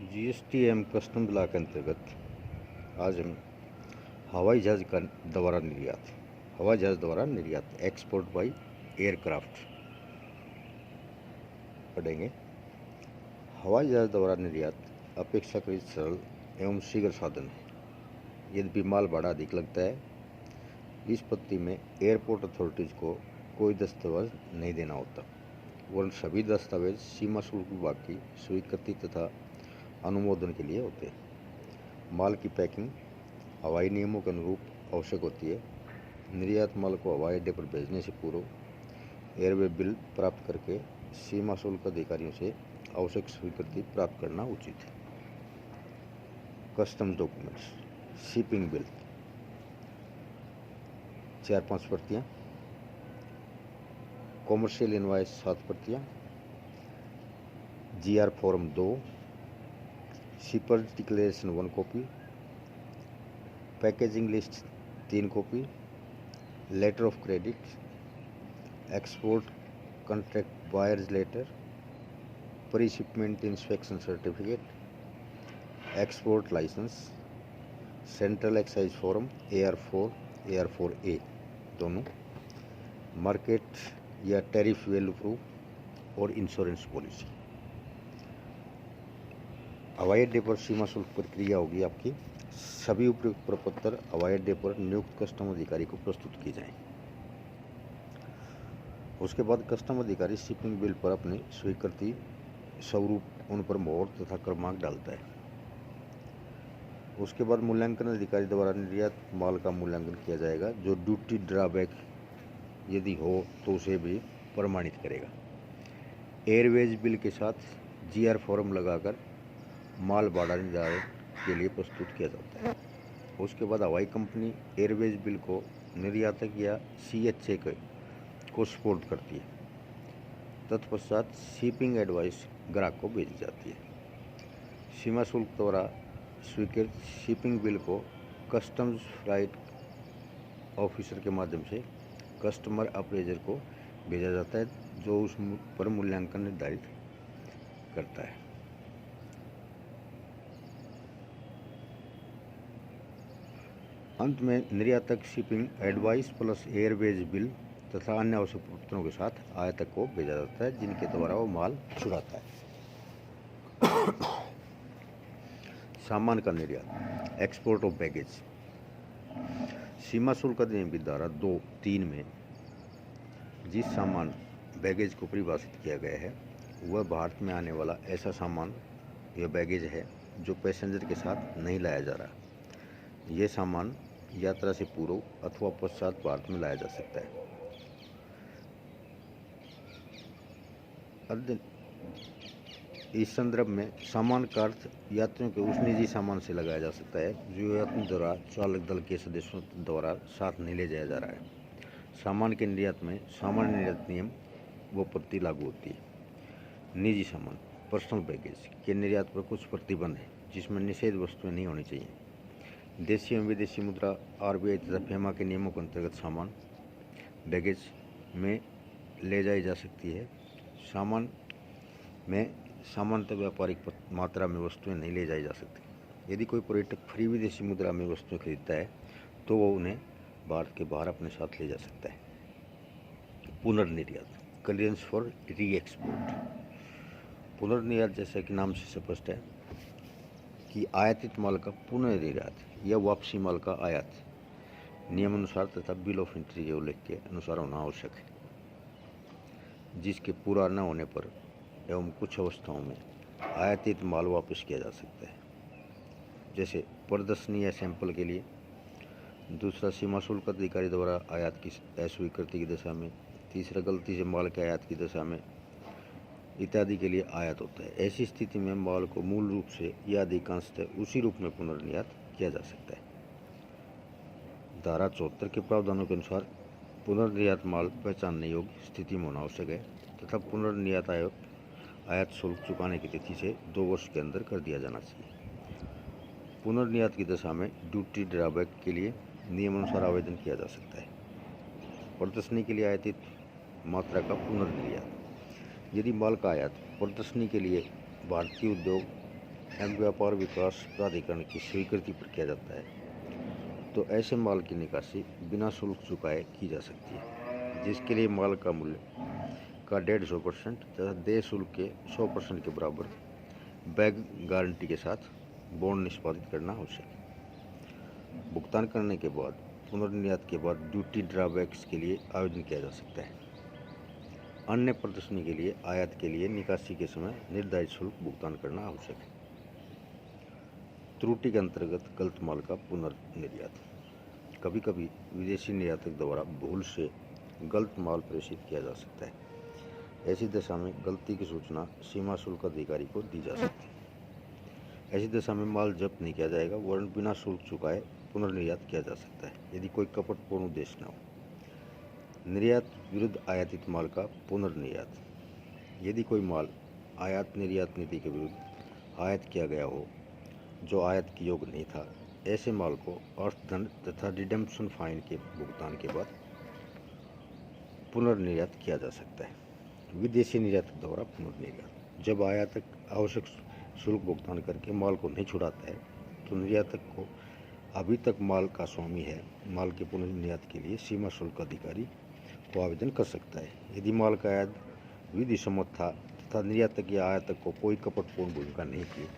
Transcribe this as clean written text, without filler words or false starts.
GST एवं custom law के अंतर्गत आज हम हवाई जहाज का हवाई जहाज द्वारा निर्यात एक्सपोर्ट बाई एयरक्राफ्ट पढ़ेंगे। हवाई जहाज द्वारा निर्यात अपेक्षाकृत सरल एवं शीघ्र साधन है। यद्यपि माल भाड़ा अधिक लगता है, इस पद्धति में एयरपोर्ट अथॉरिटीज को कोई दस्तावेज नहीं देना होता, वरन सभी दस्तावेज सीमा शुल्क विभाग की स्वीकृति तथा अनुमोदन के लिए होते हैं। माल की पैकिंग हवाई नियमों के अनुरूप आवश्यक होती है। निर्यात माल को हवाई अड्डे पर भेजने से पूर्व एयरवे बिल प्राप्त करके सीमा शुल्क अधिकारियों से आवश्यक स्वीकृति प्राप्त करना उचित है। कस्टम डॉक्यूमेंट्स, शिपिंग बिल 4-5 प्रतियाँ, कॉमर्शियल इनवॉइस 7 प्रतियाँ, G R form 2, shipper declaration 1 copy, packaging list 3 copy, letter of credit, export contract buyers letter, pre shipment inspection certificate, export licence, central excise form AR4, AR4A दोनों, market या tariff value proof और insurance policy. हवाई अड्डे पर सीमा शुल्क प्रक्रिया होगी आपकी। सभी उपयुक्त प्रपत्र हवाई अड्डे पर नियुक्त कस्टम अधिकारी को प्रस्तुत किए जाएं। उसके बाद कस्टम अधिकारी शिपिंग बिल पर अपनी स्वीकृति स्वरूप उन पर मोहर तथा क्रमांक डालता है। उसके बाद मूल्यांकन अधिकारी द्वारा निर्यात माल का मूल्यांकन किया जाएगा। जो ड्यूटी ड्रॉबैक यदि हो तो उसे भी प्रमाणित करेगा। एयरवेज बिल के साथ जीआर फॉर्म लगाकर माल भाड़ा निर्धारण के लिए प्रस्तुत किया जाता है। उसके बाद हवाई कंपनी एयरवेज बिल को निर्यातक या CHA को सपोर्ट करती है। तत्पश्चात शिपिंग एडवाइस ग्राहक को भेजी जाती है। सीमा शुल्क द्वारा स्वीकृत शिपिंग बिल को कस्टम्स फ्लाइट ऑफिसर के माध्यम से कस्टमर अप्रेजर को भेजा जाता है, जो उस पर मूल्यांकन निर्धारित करता है। अंत में निर्यातक shipping advice plus Airways bill तथा अन्य आवश्यक पत्रों के साथ आयातक को भेजा जाता है, जिनके द्वारा वो माल छुड़ाता है। सामान का निर्यात एक्सपोर्ट ऑफ बैगेज। सीमा शुल्क अधिनियम की धारा 2(3) में जिस सामान बैगेज को परिभाषित किया गया है, वह भारत में आने वाला ऐसा सामान या बैगेज है जो पैसेंजर के साथ नहीं लाया जा रहा। यह सामान यात्रा से पूर्व अथवा पश्चात भारत में लाया जा सकता है। इस संदर्भ में सामान का अर्थ यात्रियों के उस निजी सामान से लगाया जा सकता है जो यात्री द्वारा चालक दल के सदस्यों द्वारा साथ नहीं ले जाया जा रहा है। सामान के निर्यात में सामान्य निर्यात नियम व पद्धति लागू होती है। निजी सामान पर्सनल बैगेज के निर्यात पर कुछ प्रतिबंध है, जिसमें निषेध वस्तुएं नहीं होनी चाहिए। देशी एवं विदेशी मुद्रा RBI तथा FEMA के नियमों के अंतर्गत सामान बैगेज में ले जाई जा सकती है। सामान में सामान्यतः व्यापारिक मात्रा में वस्तुएं नहीं ले जाई जा सकती। यदि कोई पर्यटक फ्री विदेशी मुद्रा में वस्तुएं खरीदता है तो वो उन्हें भारत के बाहर अपने साथ ले जा सकता है। पुनर्निर्यात क्लियरेंस फॉर री एक्सपोर्ट। पुनर्निर्यात जैसा कि नाम से स्पष्ट है कि आयातित माल का पुनर्निर्यात या वापसी माल का आयात नियमानुसार तथा बिल ऑफ एंट्री के उल्लेख के अनुसार होना आवश्यक है, जिसके पूरा न होने पर एवं कुछ अवस्थाओं में आयातित माल वापस किया जा सकता है, जैसे प्रदर्शनी या सैंपल के लिए। दूसरा, सीमा शुल्क अधिकारी द्वारा आयात की अस्वीकृति की दशा में। तीसरा, गलती से माल के आयात की दशा में इत्यादि के लिए आयात होता है। ऐसी स्थिति में माल को मूल रूप से या अधिकांशतः उसी रूप में पुनर्निर्यात किया जा सकता है। धारा 74 के प्रावधानों के अनुसार पुनर्निर्यात माल पहचानने योग्य स्थिति में होना आवश्यक है तथा पुनर्निर्यात आयात शुल्क चुकाने की तिथि से 2 वर्ष के अंदर कर दिया जाना चाहिए। पुनर्निर्यात की दशा में ड्यूटी ड्रॉबैक के लिए नियमानुसार आवेदन किया जा सकता है। प्रदर्शनी के लिए आयातित मात्रा का पुनर्निर्यात। यदि माल का आयात प्रदर्शनी के लिए भारतीय उद्योग एवं व्यापार विकास प्राधिकरण की स्वीकृति पर किया जाता है, तो ऐसे माल की निकासी बिना शुल्क चुकाए की जा सकती है, जिसके लिए माल का मूल्य का 150% तथा देय शुल्क के 100% के बराबर बैग गारंटी के साथ बॉन्ड निष्पादित करना आवश्यक है। भुगतान करने के बाद पुनर्निर्यात के बाद ड्यूटी ड्रॉबैक्स के लिए आवेदन किया जा सकता है। अन्य प्रदर्शनी के लिए आयात के लिए निकासी के समय निर्धारित शुल्क भुगतान करना आवश्यक है। त्रुटि के अंतर्गत गलत माल का पुनर्निर्यात। कभी कभी विदेशी निर्यातक द्वारा भूल से गलत माल प्रेषित किया जा सकता है। ऐसी दशा में गलती की सूचना सीमा शुल्क अधिकारी को दी जा सकती है। ऐसी दशा में माल जब्त नहीं किया जाएगा, वरन बिना शुल्क चुकाए पुनर्निर्यात किया जा सकता है यदि कोई कपटपूर्ण उद्देश्य न हो। निर्यात विरुद्ध आयातित माल का पुनर्निर्यात। यदि कोई माल आयात निर्यात नीति के विरुद्ध आयात किया गया हो जो आयात के योग्य नहीं था, ऐसे माल को अर्थदंड तथा रिडेम्पशन फाइन के भुगतान के बाद पुनर्निर्यात किया जा सकता है। विदेशी निर्यातक द्वारा पुनर्निर्यात। जब आयातक आवश्यक शुल्क भुगतान करके माल को नहीं छुड़ाता है, तो निर्यातक को अभी तक माल का स्वामी है, माल के पुनर्निर्यात के लिए सीमा शुल्क अधिकारी को आवेदन कर सकता है। यदि माल का आयात विधि सम्मत था तथा निर्यातक या आयातक को कोई कपटपूर्ण भूमिका नहीं की,